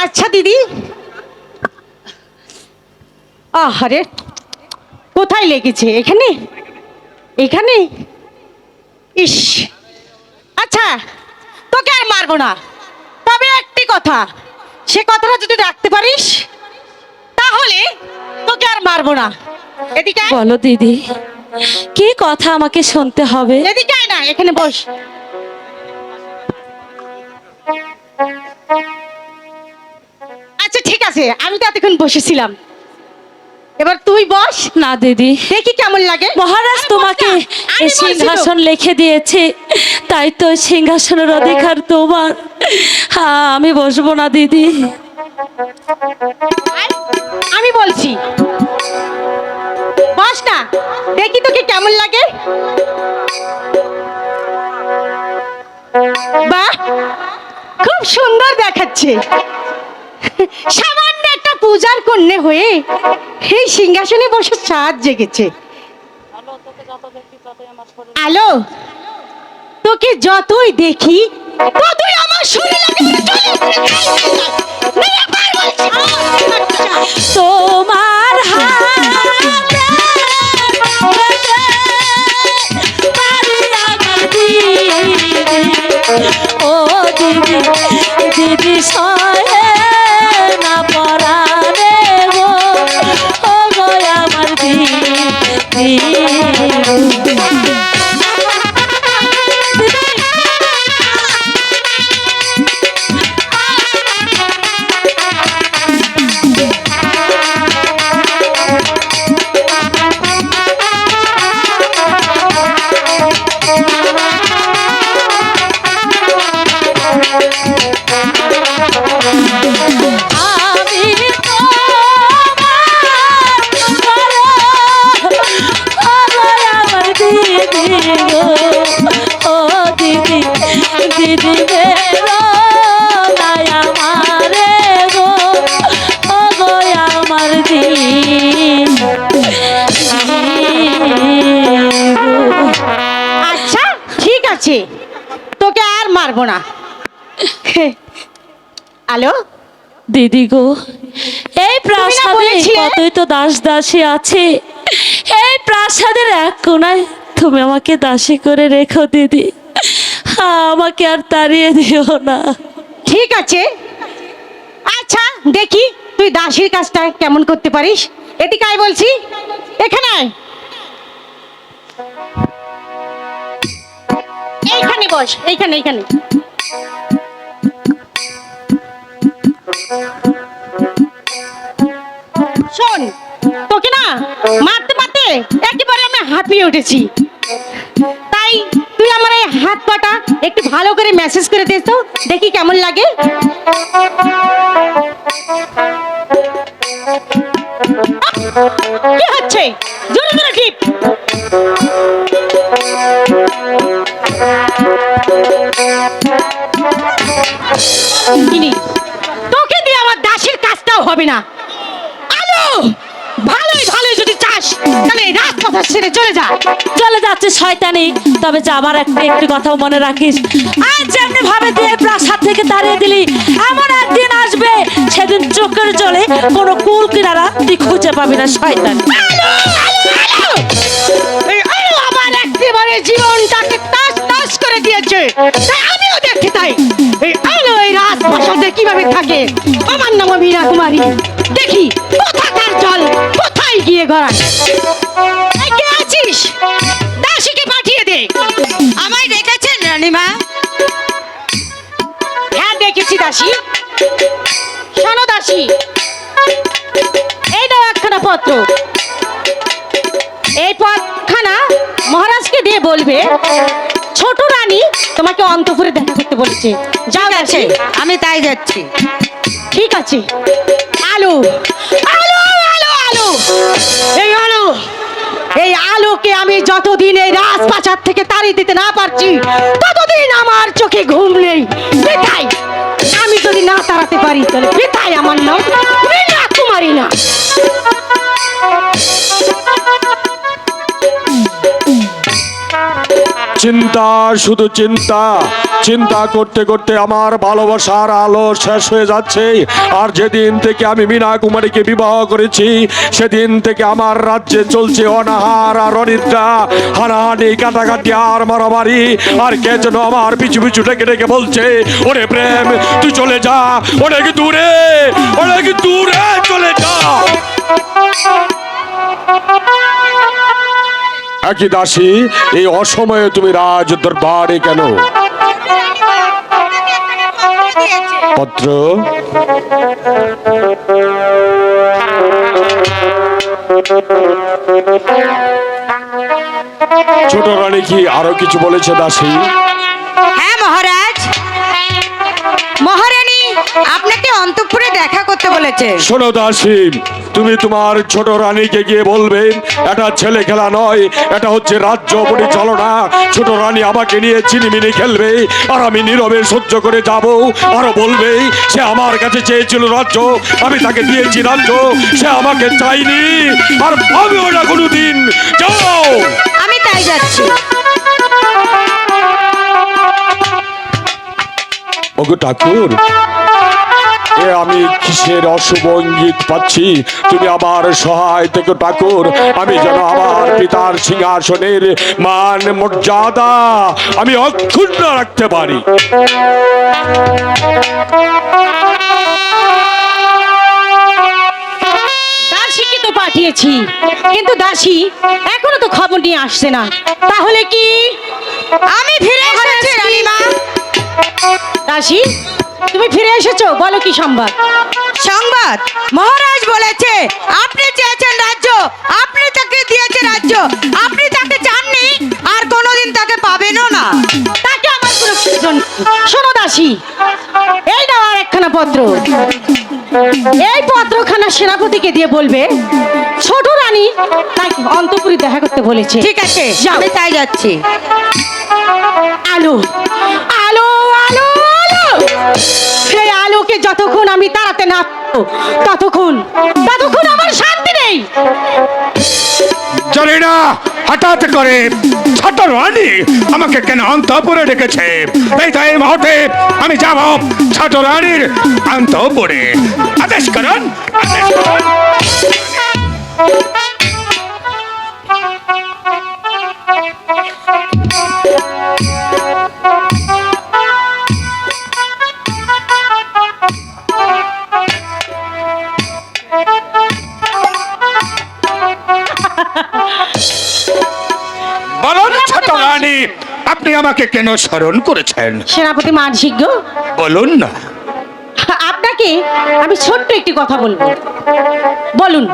अच्छा दीदी আরে কোথায় লেগেছে এখানে এখানে ইস আচ্ছা তোকে আর মারবো না তবে একটি কথা সে কথাটা যদি রাখতে পারিস তাহলে তোকে আর মারবো না এদিকে বলো দিদি কি কথা আমাকে শুনতে হবে এদিকে আয় না এখানে বস আচ্ছা ঠিক আছে আমি তো এতক্ষণ বসেছিলাম এবার তুই বস না দিদি দেখি কেমন লাগে মহারাজ তোমাকে এই সিংহাসন লিখে দিয়েছে তাই তো সিংহাসনের অধিকার তোমার আমি বসবো না দিদি আমি বলছি বস না দেখি তোকে কেমন লাগে বাহ খুব সুন্দর দেখাচ্ছে সামান্য একটা পূজার কন্যা হয়ে এই সিংহাসনে বসে সাজ জেগেছে আলো তোকে যতই দেখি ততই আমার শরীর তোমার ও দিদি দিদি সয়ে না পরানে গো ও গো আমার দিদি তোকে আর মারবো না আলো দিদি গো এই প্রাসাদে কতই তো দাস দাসী আছে এই প্রাসাদের এক কোণায় তুমি আমাকে দাসী করে রেখো দিদি আমাকে আর তাড়িয়ে দিও না। ঠিক আছে, আচ্ছা দেখি তুই দাসীর কাজটা কেমন করতে পারিস। এদিকে আয় বলছি, এখানে আয়। এইখানে বস, এইখানে এইখানে। শোন, তোকে না মারতে মারতে একেবারে আমি হাঁপিয়ে উঠেছি, তাই তুই আমার এই হাত পাটা একটু ভালো করে মেসেজ করে দিস তো, দেখি কেমন লাগে। কি হচ্ছে? জোরে জোরে টিপ। তোকে দিয়ে আমার দাসের কাজটাও হবে না। আলো, ভালোই ভালোই যদি চাস তাহলে এই রাজপথ ছেড়ে চলে যা। চলে যাচ্ছে শয়তানি, তবে যাবার একটু কথাও মনে রাখিস। আজ যেমনি ভাবে দিয়ে প্রাসাদ থেকে তাড়িয়ে দিলি, এমন একদিন আসবে সেদিন চোখের জলে কোনো কুল কিনারা তুই খুঁজে পাবি না শয়তানি। এই আলো আমার একেবারে জীবনটাকে তাস তাস করে দিয়েছে, তাই আমিও দেখতে চাই এই আলো এই রাজপ্রাসাদে কিভাবে থাকে। আমার নাম মীরা কুমারী, দেখি কোথাকার জল কোথায় গিয়ে গড়ায়। এই কে আছিস? দাসীকে পাঠিয়ে দে। আমায় ডেকেছেন রানীমা? হ্যাঁ দেখেছি দাসী। শোনো দাসী, এই দাও একখানা পত্র। এই পত্রখানা মহারাজকে দিয়ে বলবে ছোট রানী তোমাকে অন্তঃপুরে দেখা করতে বলেছে। যাও দাসী। আমি তাই যাচ্ছি। ঠিক আছে। আলো আলো আলো আলো, এই আলো, এই আলোকে আমি যতদিন এই রাজপ্রাসাদ থেকে তাড়িয়ে দিতে না পারছি ততদিন আমার চোখে ঘুম নেই। বেতাই আমি যদি না তাড়াতে পারি তাহলে বেতাই আমার নাম মীরা কুমারী না। চিন্তা, শুধু চিন্তা, চিন্তা করতে করতে আমার ভালোবাসার আলো শেষ হয়ে যাচ্ছে। আর যেদিন থেকে আমি মীরা কুমারীকে বিবাহ করেছি সেদিন থেকে আমার রাজ্যে চলছে অনাহার আর অনিদ্রা, হানাহানি, কাটাকাটি আর মারামারি। আর কে যেন আমার পিছু পিছু ডেকে ডেকে বলছে, ওরে প্রেম তুই চলে যা, অনেক দূরে চলে যা। একই দাসী, এই অসময়ে তুমি রাজ দরবারে কেন? পত্র ছোট রানী কি আরো কিছু বলেছে দাসী? হ্যাঁ মহারাজ, মহারানী আপনাকে অন্তঃপুরে দেখা করতে বলেছে। শোনো দাসী, তুমি তোমার ছোট রানীকে গিয়ে বলবে এটা ছেলে খেলা নয়, এটা হচ্ছে রাজ্য পরিচালনা। ছোট রানী আমাকে নিয়ে চিনিমিনি খেলবে আর আমি নীরবে সহ্য করে যাব। আরো বলবে সে আমার কাছে চেয়েছিল রাজ্য, আমি তাকে দিয়েছি রাজ্য, সে আমাকে চাইনি আর পাবেও না কোনোদিন। যাও। আমি তাই যাচ্ছি। ওগো ঠাকুর, এ আমি কিসের অশুভ ইঙ্গিত পাচ্ছি? তুমি আমার সহায় থেকে ঠাকুর, আমি যেন আমার পিতার সিংহাসনের মান মর্যাদা আমি অক্ষুণ্ণ রাখতে পারি। দাসীকে তো পাঠিয়েছি, কিন্তু দাসী এখনো তো খবর নিয়ে আসছে না। তাহলে কি আমি ফিরে এসেছি রানীমা। দাসী তুমি ফিরে এসেছো, বলো কি সংবাদ? সংবাদ, মহারাজ বলেছে আপনি চেয়েছেন রাজ্য, আপনি তাকে দিয়েছেন রাজ্য, আপনি তাকে চাননি আর কোনোদিন তাকে পাবেনও না। তাকে আমার কোনো প্রয়োজন নেই। শোনো দাসী, এই নাও আর একখানা পত্র। এই পত্রখানা সেনাপতিকে দিয়ে বলবে ছোট রানী তাকে অন্তঃপুরে দেখা করতে বলেছে। ঠিক আছে, যাও। আমি তাই যাচ্ছি। আলো আলো আলো আলো, সেই আলোকে যতক্ষণ আমি তাড়াতে না পারবো, ততক্ষণ আমার শান্তি নেই। জানি না হঠাৎ করে ছোট রানী আমাকে কেন অন্তঃপুরে ডেকেছে। এই তো এই মুহূর্তে আমি যাব ছোট রানীর অন্তঃপুরে। আদেশ করুন, আদেশ করুন। আমাকে কেন স্মরণ করেছেন সেনাপতি মানসিজ্ঞ, বলুন না। আপনাকে আমি ছোট্ট একটি কথা বলবো। বলুন,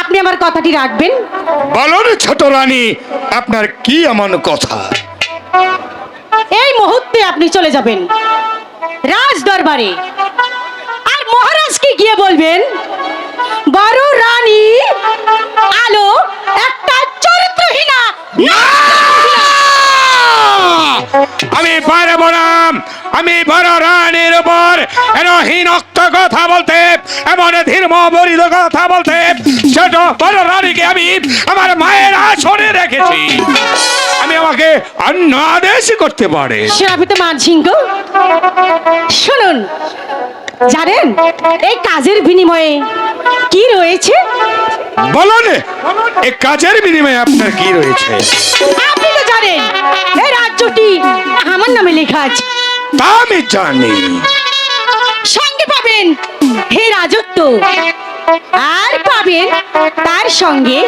আপনি আমার কথাটি রাখবেন? বলুন ছোট রানী, আপনার কি এমন কথা? এই মুহূর্তে আপনি চলে যাবেন রাজ দরবারে, আর মহারাজকে গিয়ে বলবেন বড় রানী আলো একটা চরিত্রহীনা। আমি পারবো না, আমি বড় রানীর উপর এমন হীনক্ত কথা বলতে, এমন ধীর্ম বরিদ কথা বলতে। ছোট বড় রানীকে আমি আমার মায়ের আসনে রেখেছি, আমি আমাকে অন্য আদেশ করতে পারে। সেনাপতি মানসিংহ, শুনুন, জানেন এই কাজের বিনিময়ে কি রয়েছে? বলুন, এই কাজের বিনিময়ে আপনার কি রয়েছে? আপনি তো জানেন এই রাজ্যটি আমার নামে লেখা আছে। তা আমি জানি। সঙ্গে পাবেন হে রাজত্ব, আর পাবেন তার সঙ্গে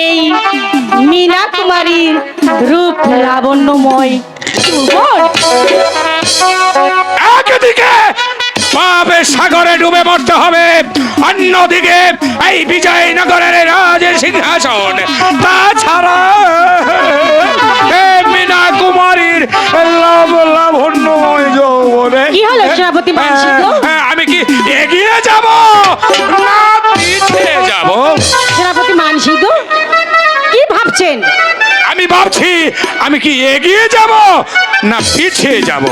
এই মীনা কুমারীর রূপ লাবণ্যময় যৌবন। একদিকে পাপের সাগরে ডুবে মরতে হবে, অন্যদিকে এই বিজয়নগরের রাজের সিংহাসন। তাছাড়া এই মীনা কুমারীর লাবণ্যময় যৌবনে কি হলো সেনাপতি মানসিংহ? আমি কি এগিয়ে যাব না পিছিয়ে যাব? সেনাপতি মানসিংহ, কি ভাবছেন? আমি ভাবছি আমি কি এগিয়ে যাব না পিছিয়ে যাব।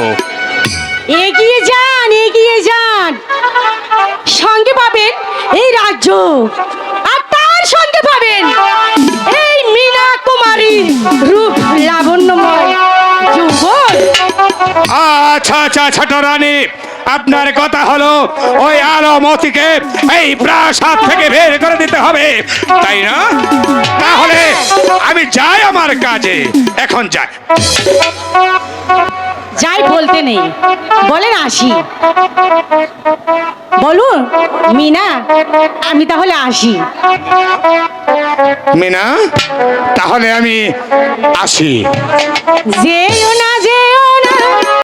এগিয়ে যান, এগিয়ে যান। সঙ্গে পাবেন এই রাজ্য, আর তার সঙ্গে পাবেন এই মীনা কুমারীর রূপ লাবণ্যময় যৌবন। আচ্ছা আচ্ছা ছোট রানী, আপনার কথা হলো ওই আলো মতিকে এই প্রাসাদ থেকে বের করে দিতে হবে, তাই না? তাহলে আমি যাই আমার কাজে, এখন যাই। যাই বলতে নেই, বলেন আসি। বলুন মিনা, আমি তাহলে আসি। মিনা, তাহলে আমি আসি। যেও না যেও